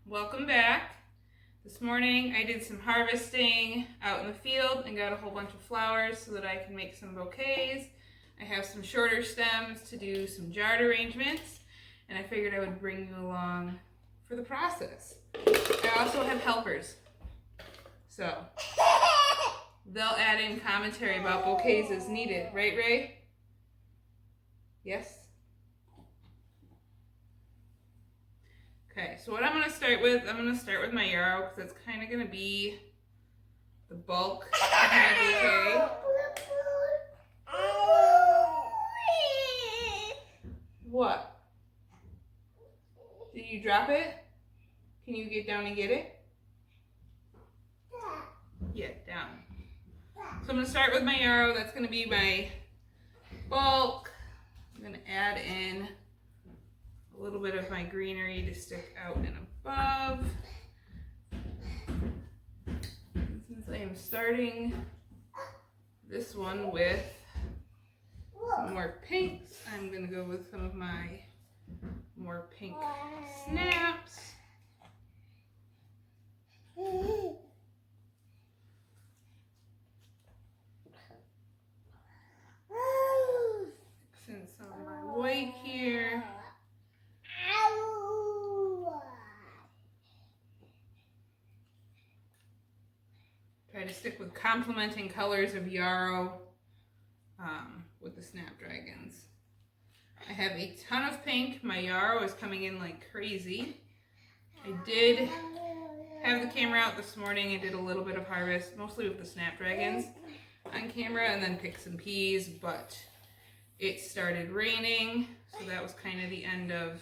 Welcome back. This morning I did some harvesting out in the field and got a whole bunch of flowers so that I can make some bouquets. I have some shorter stems to do some jar arrangements, and I figured I would bring you along for the process. I also have helpers, so they'll add in commentary about bouquets as needed. Right, Ray? Yes? Okay, so what I'm going to start with, my yarrow because that's kind of going to be the bulk of my bouquet. What? Did you drop it? Can you get down and get it? Yeah, down. So I'm going to start with my yarrow. That's going to be my bulk. I'm going to add in a little bit of my greenery to stick out and above. And since I am starting this one with some more pinks, I'm going to go with some of my more pink snaps. Mix in some of my white here. Try to stick with complementing colors of yarrow with the snapdragons. I have a ton of pink. My yarrow is coming in like crazy. I did have the camera out this morning. I did a little bit of harvest, mostly with the snapdragons on camera, and then picked some peas, but it started raining, so that was kind of the end of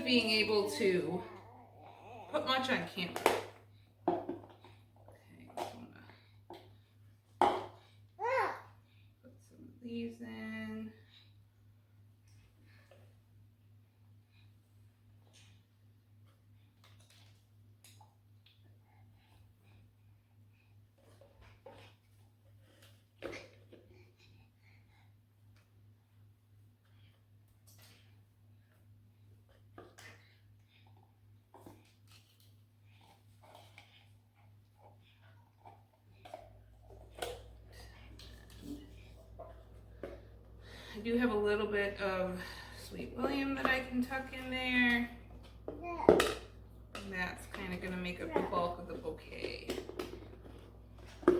being able to put much on camera. These in. I do have a little bit of Sweet William that I can tuck in there. And that's kind of going to make up the bulk of the bouquet. So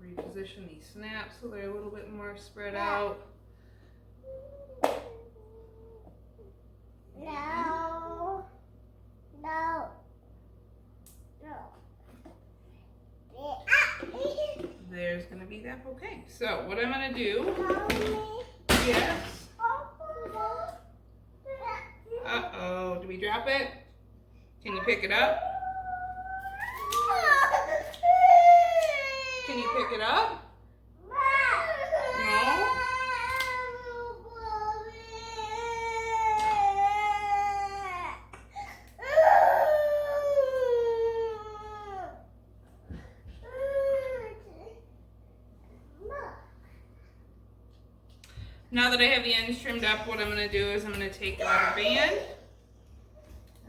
reposition these snaps so they're a little bit more spread out. There's going to be that bouquet. So what I'm going to do, yes. Uh-oh, did we drop it? Can you pick it up? Can you pick it up? No? Now that I have the ends trimmed up, what I'm going to do is I'm going to take a rubber band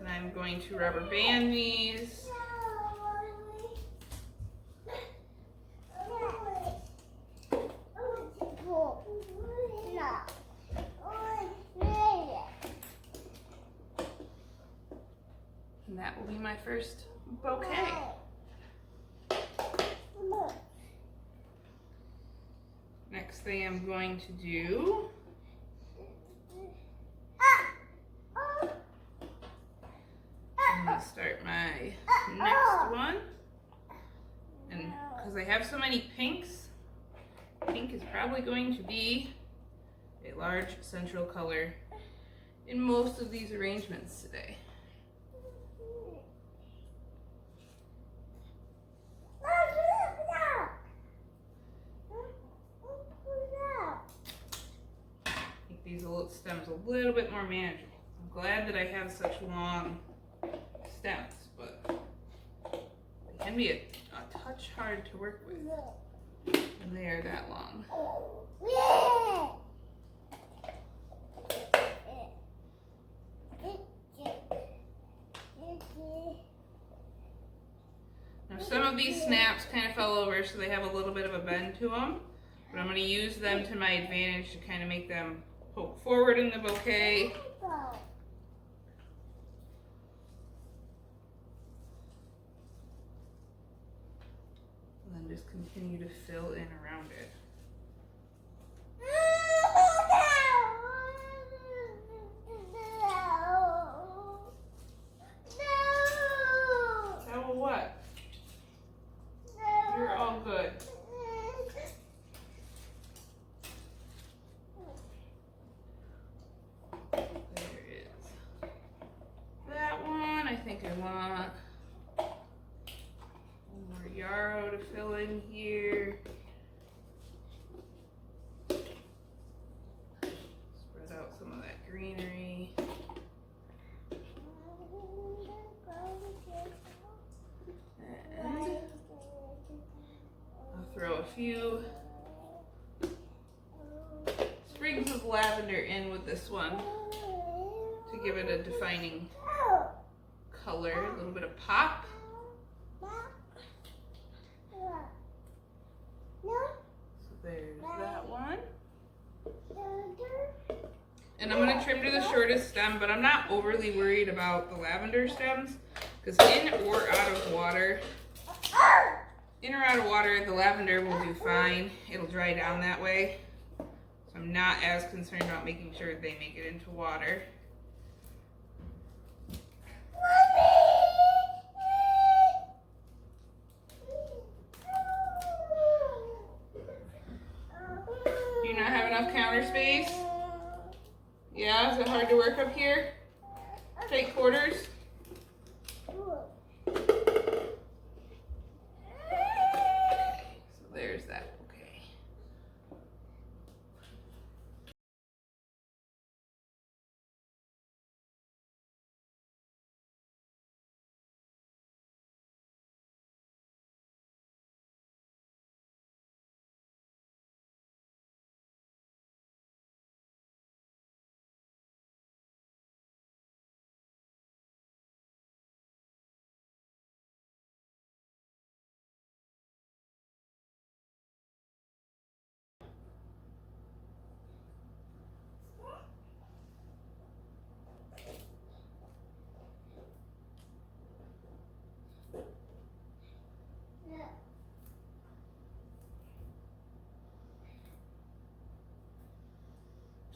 and I'm going to rubber band these. And that will be my first bouquet. Next thing I'm going to do I'm going to start my next one, and because I have so many pinks, pink is probably going to be a large central color in most of these arrangements today. These little stems a little bit more manageable. I'm glad that I have such long stems, but they can be a touch hard to work with when they are that long. Now some of these snaps kind of fell over, so they have a little bit of a bend to them, but I'm going to use them to my advantage to kind of make them poke forward in the bouquet. And then just continue to fill in around it. That will what? You're all good. There is that one. I think I want one more yarrow to fill in here. Spread out some of that greenery. And I'll throw a few sprigs of lavender in with this one to give it a defining color, a little bit of pop. So there's that one. And I'm going to trim to the shortest stem, but I'm not overly worried about the lavender stems because in or out of water, the lavender will do fine. It'll dry down that way. So I'm not as concerned about making sure they make it into water. Do you not have enough counter space? Yeah, is it hard to work up here? Tight quarters? So there's that. Okay.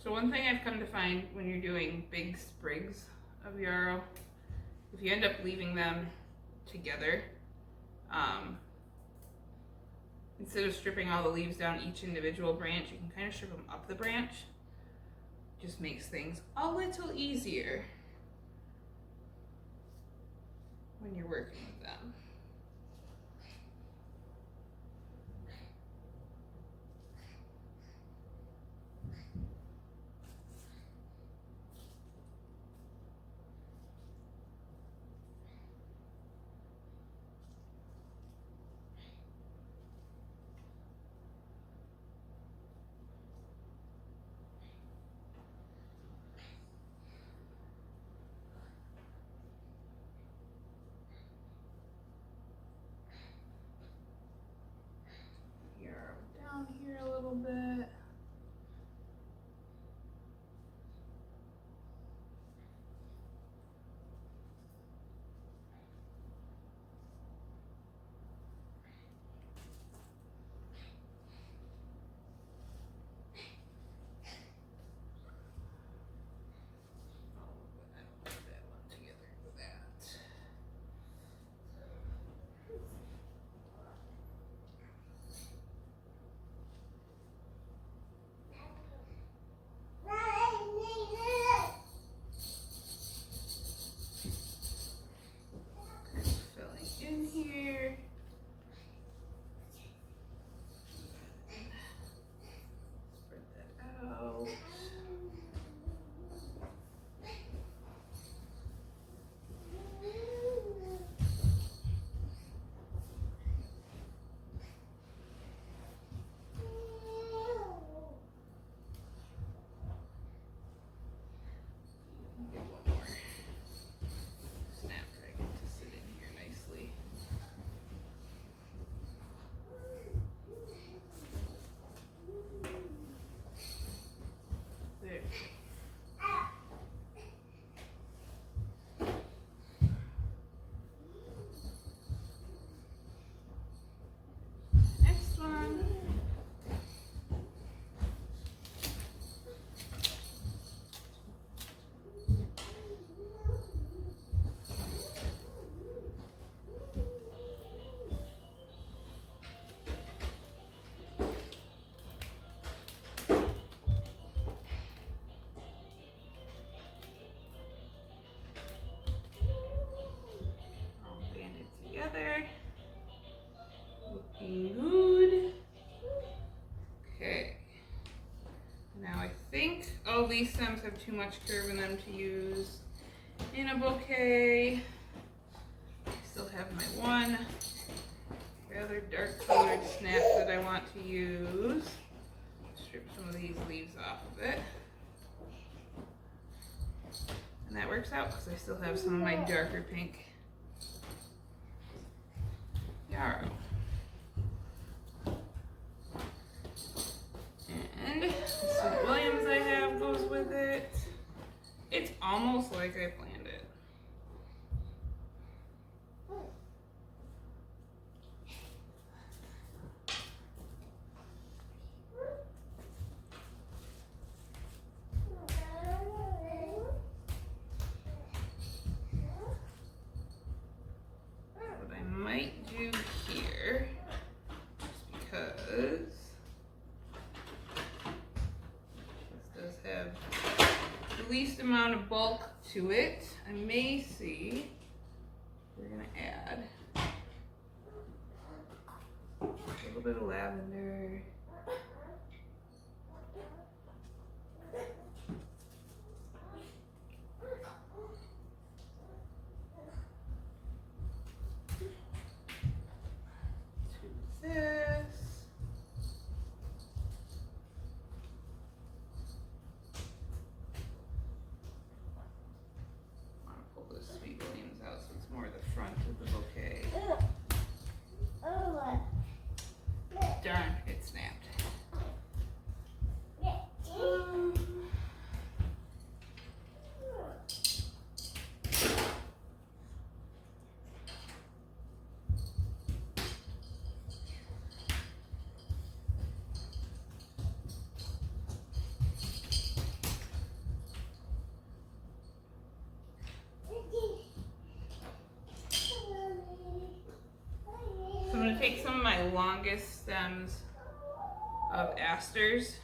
So one thing I've come to find when you're doing big sprigs of yarrow, if you end up leaving them together, instead of stripping all the leaves down each individual branch, you can kind of strip them up the branch. Just makes things a little easier when you're working with them. oh, these stems have too much curve in them to use in a bouquet. I still have my one rather dark colored snap that I want to use. Strip some of these leaves off of it. And that works out because I still have some of my darker pink yarrow. And the Sweet Williams I have goes with it. It's almost like I planned it. What I might do here, just because this does have the least amount of bulk to it, I may see, we're gonna add a little bit of lavender. To this. Sweet Williams out, so it's more the front of the bouquet. Darn, it snapped. So I'm going to take some of my longest stems of asters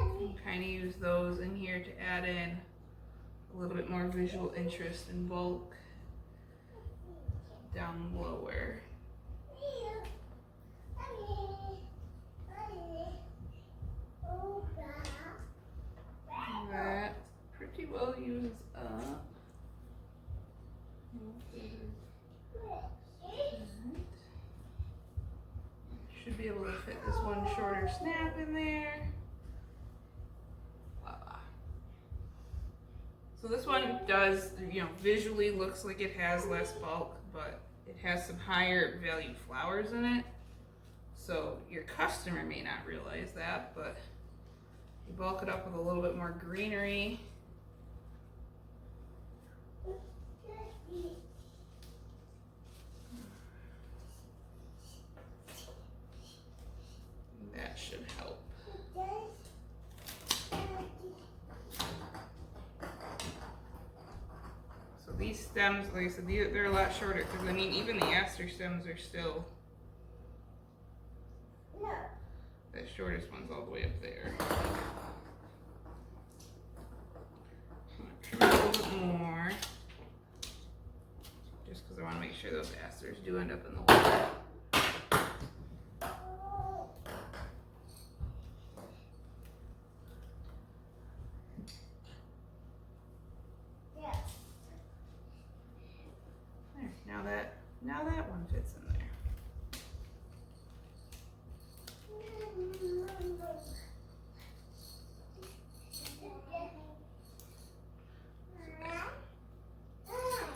and kind of use those in here to add in a little bit more visual interest and bulk down lower. That pretty well uses up. Should be able to fit this one shorter snap in there. Voila. So this one does, visually looks like it has less bulk, but it has some higher value flowers in it. So your customer may not realize that, but you bulk it up with a little bit more greenery. That should help. So these stems, like I said, they're a lot shorter because I mean even the aster stems are still, that shortest one's all the way up there. I'm gonna trim it a little bit more just because I want to make sure those asters do end up in the water. Now that one fits in there.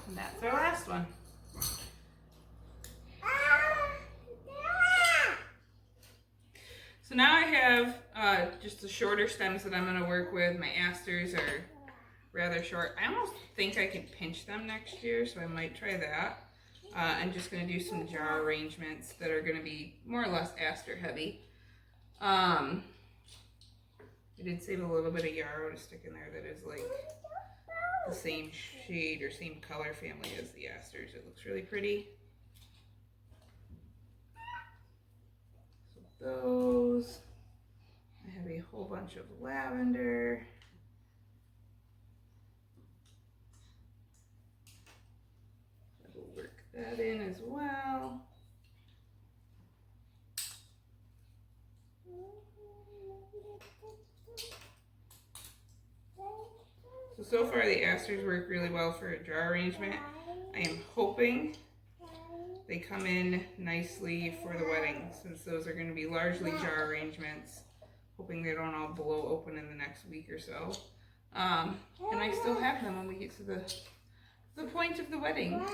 And that's our last one. So now I have just the shorter stems that I'm going to work with. My asters are rather short. I almost think I can pinch them next year, so I might try that. I'm just going to do some jar arrangements that are going to be more or less aster heavy. I did save a little bit of yarrow to stick in there that is like the same shade or same color family as the asters. It looks really pretty. So those, I have a whole bunch of lavender. That in as well. So far the asters work really well for a jar arrangement. I am hoping they come in nicely for the wedding, since those are going to be largely jar arrangements. Hoping they don't all blow open in the next week or so. And I still have them when we get to the point of the wedding.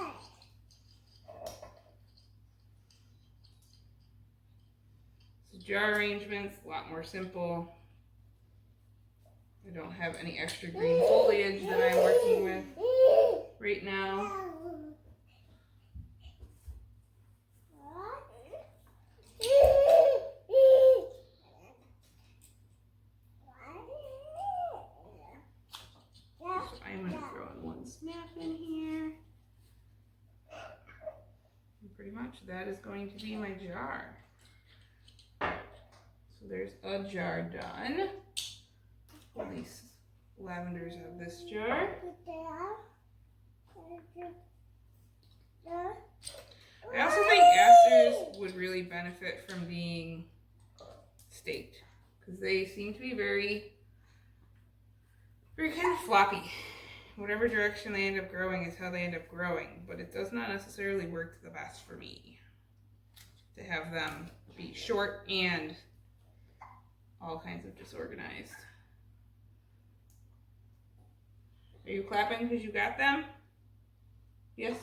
So jar arrangements, a lot more simple. I don't have any extra green foliage that I'm working with right now. So I'm going to throw in one snap in here. And pretty much that is going to be my jar. So there's a jar done. All these lavenders out of this jar. I also think asters would really benefit from being staked, because they seem to be very kind of floppy. Whatever direction they end up growing is how they end up growing, but it does not necessarily work the best for me to have them be short and all kinds of disorganized. Are you clapping because you got them? Yes?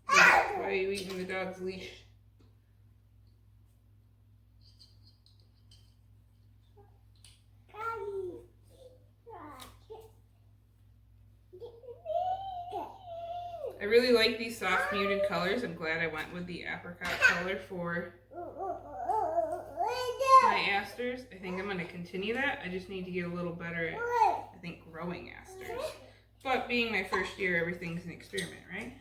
Why are you eating the dog's leash? I really like these soft muted colors. I'm glad I went with the apricot color for my asters. I think I'm going to continue that. I just need to get a little better at, I think, growing asters. But being my first year, everything's an experiment, right?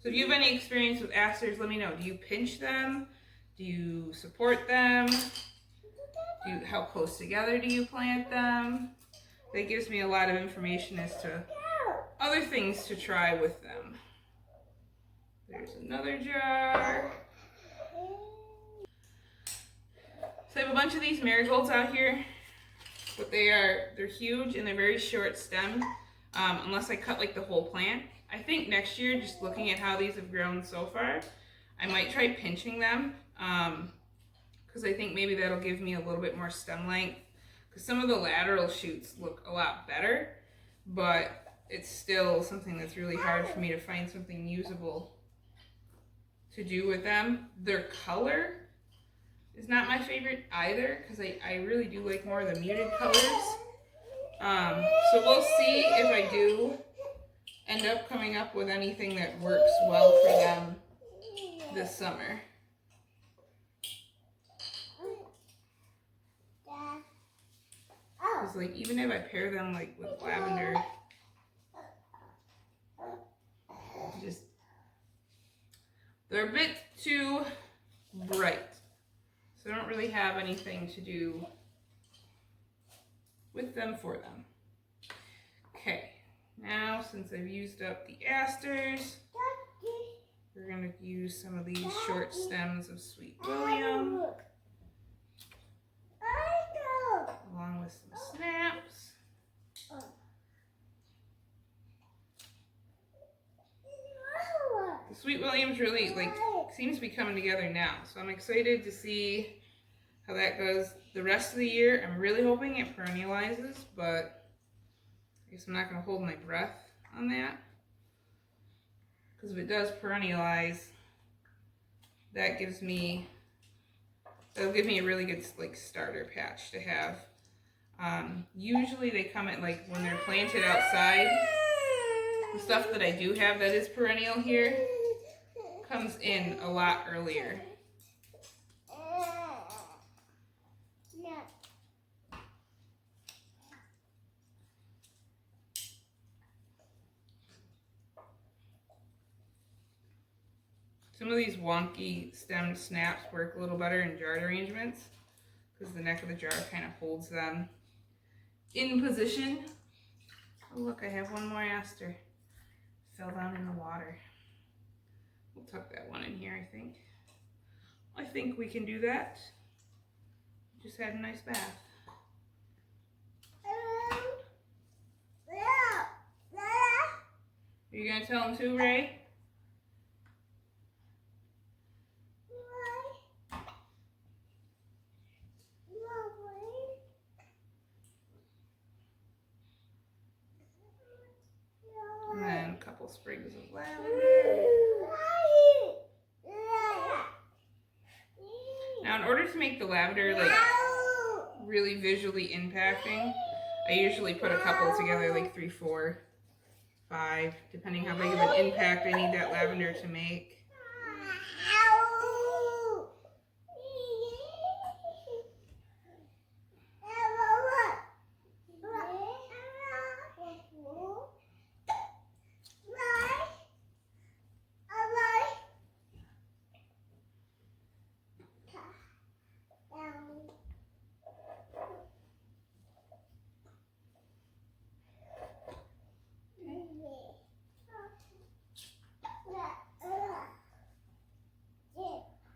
So if you have any experience with asters, let me know. Do you pinch them? Do you support them? How close together do you plant them? That gives me a lot of information as to other things to try with them. There's another jar. So I have a bunch of these marigolds out here, but they're huge and they're very short stemmed, unless I cut like the whole plant. I think next year, just looking at how these have grown so far, I might try pinching them, because I think maybe that'll give me a little bit more stem length, because some of the lateral shoots look a lot better, but it's still something that's really hard for me to find something usable to do with them. Their color is not my favorite either, because I really do like more of the muted colors. So we'll see if I do end up coming up with anything that works well for them this summer. Because like, even if I pair them like with lavender, they're a bit too bright. So I don't really have anything to do with them for them. Okay, now since I've used up the asters, we're going to use some of these short stems of Sweet William, along with some snaps. The Sweet William's really seems to be coming together now, so I'm excited to see how that goes the rest of the year. I'm really hoping it perennializes, but I guess I'm not going to hold my breath on that, because if it does perennialize, that'll give me a really good starter patch to have. Usually they come at when they're planted outside. The stuff that I do have that is perennial here comes in a lot earlier. Some of these wonky stemmed snaps work a little better in jar arrangements, because the neck of the jar kind of holds them in position. Oh look, I have one more aster. Fell down in the water. We'll tuck that one in here, I think. I think we can do that. just had a nice bath. Are you gonna tell him too, Ray? And then a couple sprigs of lavender. Now, in order to make the lavender like really visually impacting, I usually put a couple together, like 3, 4, 5, depending how big of an impact I need that lavender to make.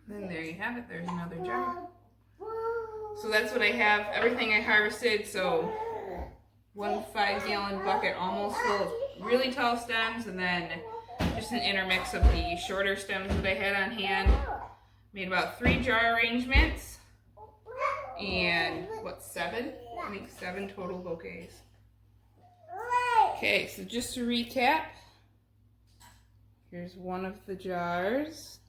Then there you have it, there's another jar. So that's what I have, everything I harvested, so 1 5-gallon bucket almost full of really tall stems, and then just an intermix of the shorter stems that I had on hand. Made about 3 jar arrangements, and what, 7? I think 7 total bouquets. Okay, so just to recap, here's one of the jars.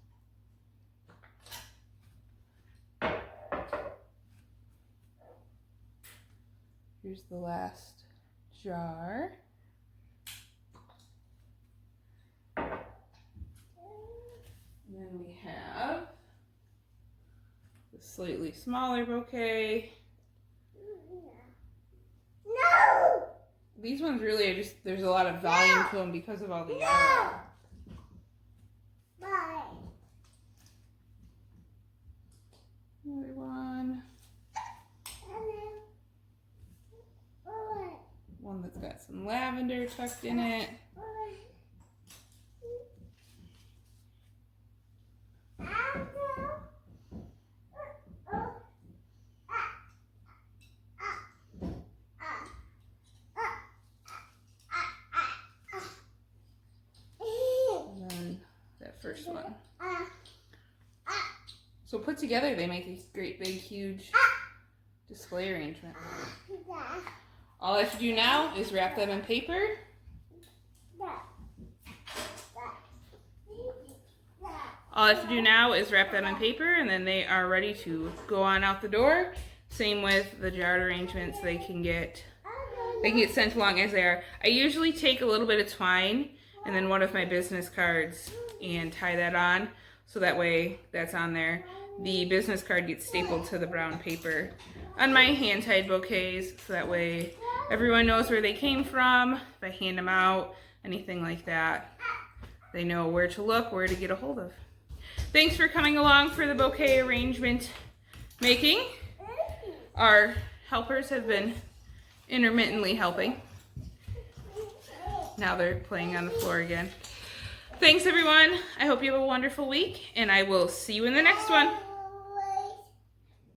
Here's the last jar. And then we have the slightly smaller bouquet. No! These ones really are just, there's a lot of volume to them because of all the yarrow. Bye. Another one. One that's got some lavender tucked in it. And then that first one. So put together, they make these great big huge display arrangements. All I have to do now is wrap them in paper. All I have to do now is wrap them in paper, and then they are ready to go on out the door. Same with the jarred arrangements, they can get sent along as they are. I usually take a little bit of twine and then one of my business cards and tie that on, so that way that's on there. The business card gets stapled to the brown paper on my hand-tied bouquets, so that way everyone knows where they came from. If I hand them out, anything like that, they know where to look, where to get a hold of. Thanks for coming along for the bouquet arrangement making. Our helpers have been intermittently helping. Now they're playing on the floor again. Thanks everyone. I hope you have a wonderful week, and I will see you in the next one.